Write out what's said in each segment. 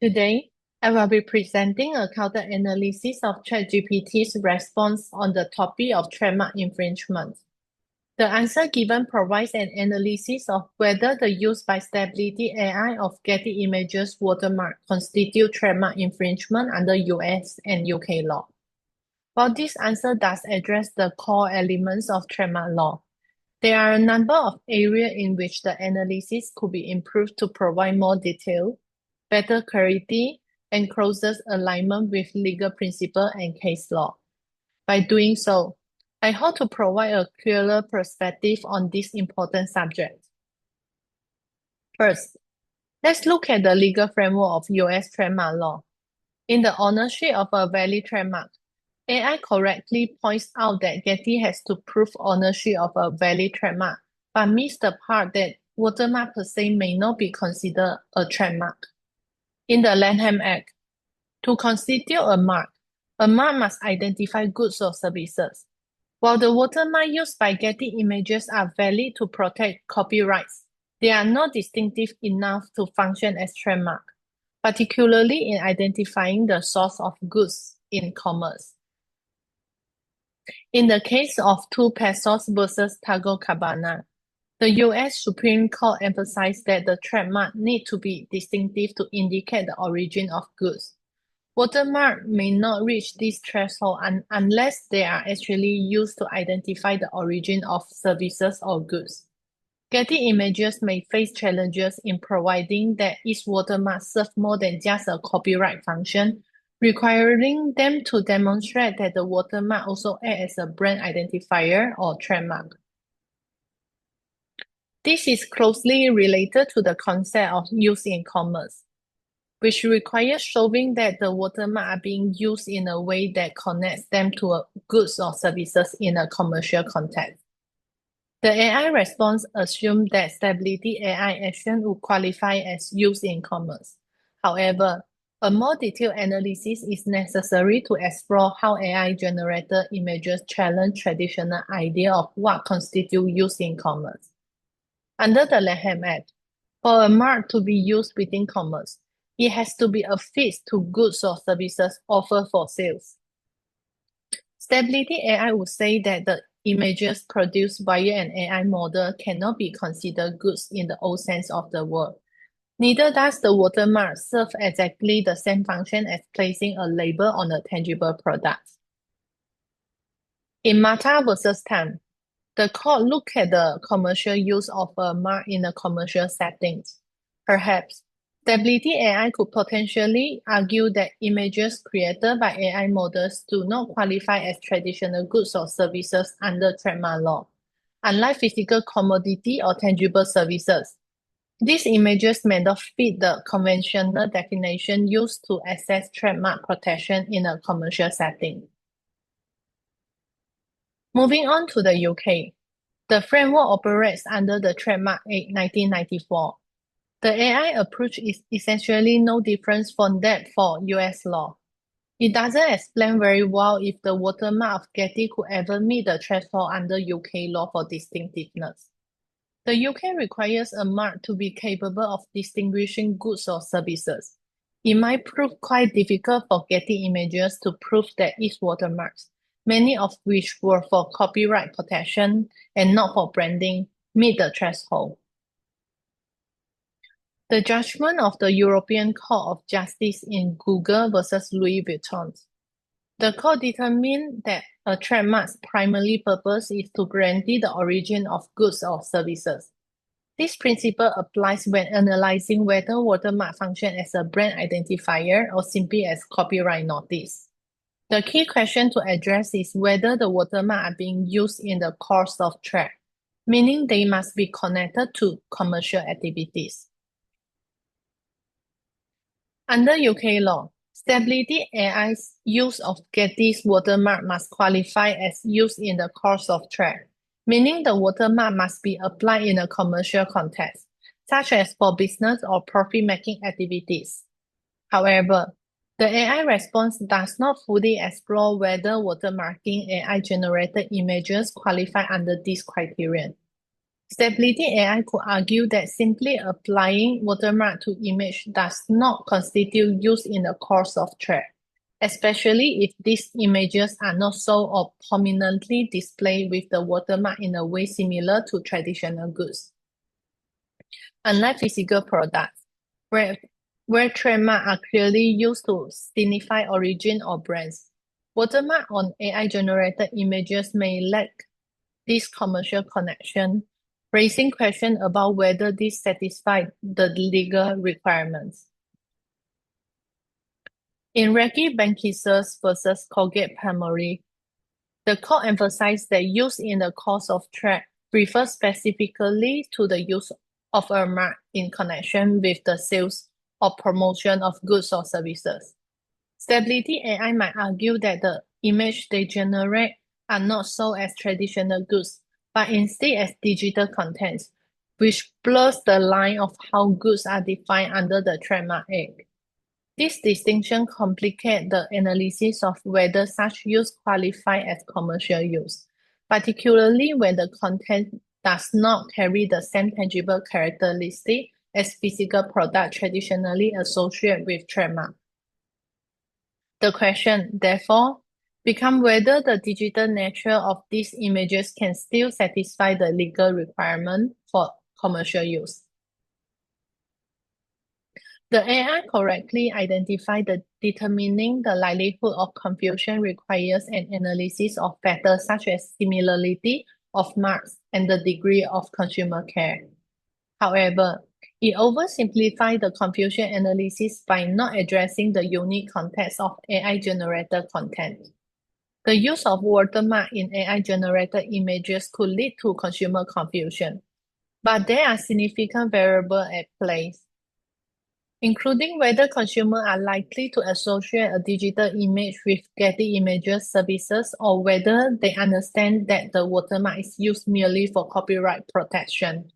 Today, I will be presenting a counter analysis of ChatGPT's response on the topic of trademark infringement. The answer given provides an analysis of whether the use by Stability AI of Getty Images watermark constitute trademark infringement under US and UK law. While this answer does address the core elements of trademark law, there are a number of areas in which the analysis could be improved to provide more detail, better clarity, and closer alignment with legal principle and case law. By doing so, I hope to provide a clearer perspective on this important subject. First, let's look at the legal framework of US trademark law. In the ownership of a valid trademark, AI correctly points out that Getty has to prove ownership of a valid trademark, but missed the part that watermark per se may not be considered a trademark. In the Lanham Act, to constitute a mark must identify goods or services. While the watermark used by Getty Images are valid to protect copyrights, they are not distinctive enough to function as trademark, particularly in identifying the source of goods in commerce. In the case of 2 Pesos versus Tago Cabana, the US Supreme Court emphasized that the trademark need to be distinctive to indicate the origin of goods. Watermark may not reach this threshold unless they are actually used to identify the origin of services or goods. Getty Images may face challenges in providing that each watermark serves more than just a copyright function, requiring them to demonstrate that the watermark also acts as a brand identifier or trademark. This is closely related to the concept of use in commerce, which requires showing that the watermark are being used in a way that connects them to goods or services in a commercial context. The AI response assumed that Stability AI action would qualify as use in commerce. However, a more detailed analysis is necessary to explore how AI-generated images challenge traditional idea of what constitutes use in commerce. Under the Lanham Act, for a mark to be used within commerce, it has to be affixed to goods or services offered for sales. Stability AI would say that the images produced via an AI model cannot be considered goods in the old sense of the word. Neither does the watermark serve exactly the same function as placing a label on a tangible product. In Mata versus Tan, the court looked at the commercial use of a mark in a commercial setting. Perhaps, Stability AI could potentially argue that images created by AI models do not qualify as traditional goods or services under trademark law. Unlike physical commodity or tangible services, these images may not fit the conventional definition used to assess trademark protection in a commercial setting. Moving on to the UK, the framework operates under the Trademark Act 1994. The AI approach is essentially no different from that for US law. It doesn't explain very well if the watermark of Getty could ever meet the threshold under UK law for distinctiveness. The UK requires a mark to be capable of distinguishing goods or services. It might prove quite difficult for Getty Images to prove that its watermarks, many of which were for copyright protection and not for branding, meet the threshold. The judgment of the European Court of Justice in Google versus Louis Vuitton. The court determined that a trademark's primary purpose is to guarantee the origin of goods or services. This principle applies when analyzing whether watermark function as a brand identifier or simply as copyright notice. The key question to address is whether the watermark are being used in the course of trade, meaning they must be connected to commercial activities. Under UK law, Stability AI's use of Getty's watermark must qualify as used in the course of trade, meaning the watermark must be applied in a commercial context, such as for business or profit-making activities. However, the AI response does not fully explore whether watermarking AI-generated images qualify under this criterion. Stability AI could argue that simply applying watermark to image does not constitute use in the course of thread, especially if these images are not sold or prominently displayed with the watermark in a way similar to traditional goods. Unlike physical products, where trademarks are clearly used to signify origin or brands, watermark on AI-generated images may lack this commercial connection, raising questions about whether this satisfies the legal requirements. In Reggie Benckiser's versus Colgate-Palmolive, the court emphasized that use in the course of trade refers specifically to the use of a mark in connection with the sales or promotion of goods or services. Stability AI might argue that the image they generate are not sold as traditional goods, but instead as digital contents, which blurs the line of how goods are defined under the Trademark Act. This distinction complicates the analysis of whether such use qualifies as commercial use, particularly when the content does not carry the same tangible characteristic as physical products traditionally associated with trademark. The question, therefore, becomes whether the digital nature of these images can still satisfy the legal requirement for commercial use. The AI correctly identified that determining the likelihood of confusion requires an analysis of factors such as similarity of marks and the degree of consumer care. However, it oversimplified the confusion analysis by not addressing the unique context of AI-generated content. The use of watermark in AI-generated images could lead to consumer confusion, but there are significant variables at play, including whether consumers are likely to associate a digital image with Getty Images services or whether they understand that the watermark is used merely for copyright protection.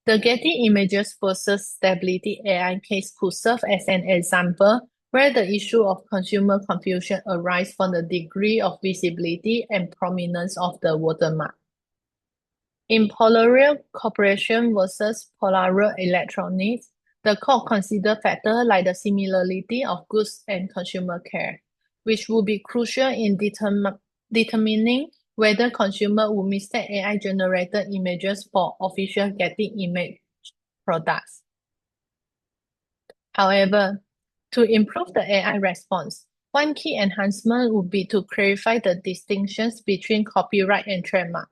The Getty Images versus Stability AI case could serve as an example where the issue of consumer confusion arises from the degree of visibility and prominence of the watermark. In Polaroid Corporation versus Polaroid Electronics, the court considered factors like the similarity of goods and consumer care, which would be crucial in determining whether consumers would mistake AI-generated images for official Getty image products. However, to improve the AI response, one key enhancement would be to clarify the distinctions between copyright and trademark.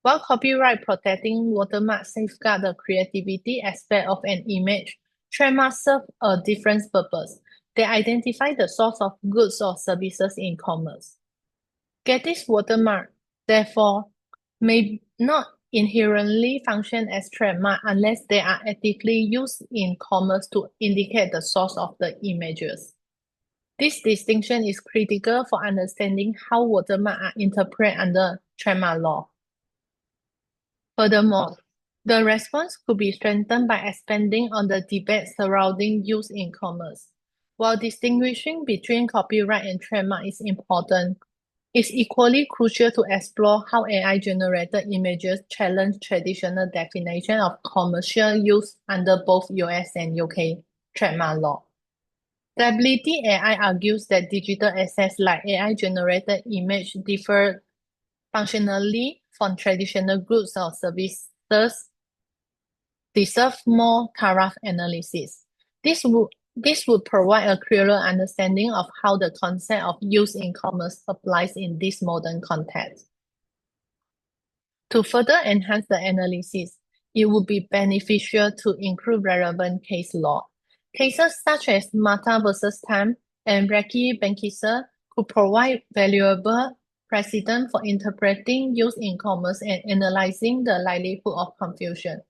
While copyright protecting watermarks safeguard the creativity aspect of an image, trademarks serve a different purpose. They identify the source of goods or services in commerce. Getty's watermark, therefore, may not inherently function as trademark unless they are actively used in commerce to indicate the source of the images. This distinction is critical for understanding how watermarks are interpreted under trademark law. Furthermore, the response could be strengthened by expanding on the debate surrounding use in commerce. While distinguishing between copyright and trademark is important, it's equally crucial to explore how AI-generated images challenge traditional definition of commercial use under both US and UK trademark law. Stability AI argues that digital assets like AI-generated image differ functionally from traditional goods or services deserve more thorough analysis. This would provide a clearer understanding of how the concept of use in commerce applies in this modern context. To further enhance the analysis, it would be beneficial to include relevant case law. Cases such as Mata versus Time and Reggie Benckiser could provide valuable precedent for interpreting use in commerce and analyzing the likelihood of confusion.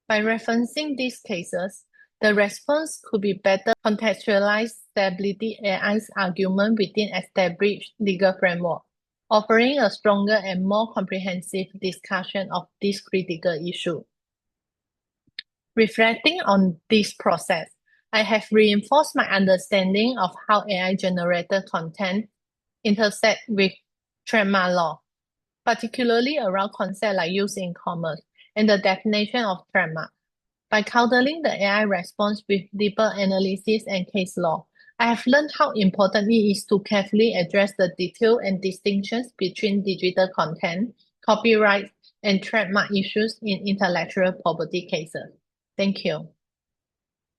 By referencing these cases, the response could be better contextualize Stability AI's argument within established legal framework, offering a stronger and more comprehensive discussion of this critical issue. Reflecting on this process, I have reinforced my understanding of how AI-generated content intersect with trademark law. particularly around concepts like use in commerce and the definition of trademark. By countering the AI response with deeper analysis and case law, I have learned how important it is to carefully address the detail and distinctions between digital content, copyright, and trademark issues in intellectual property cases. Thank you.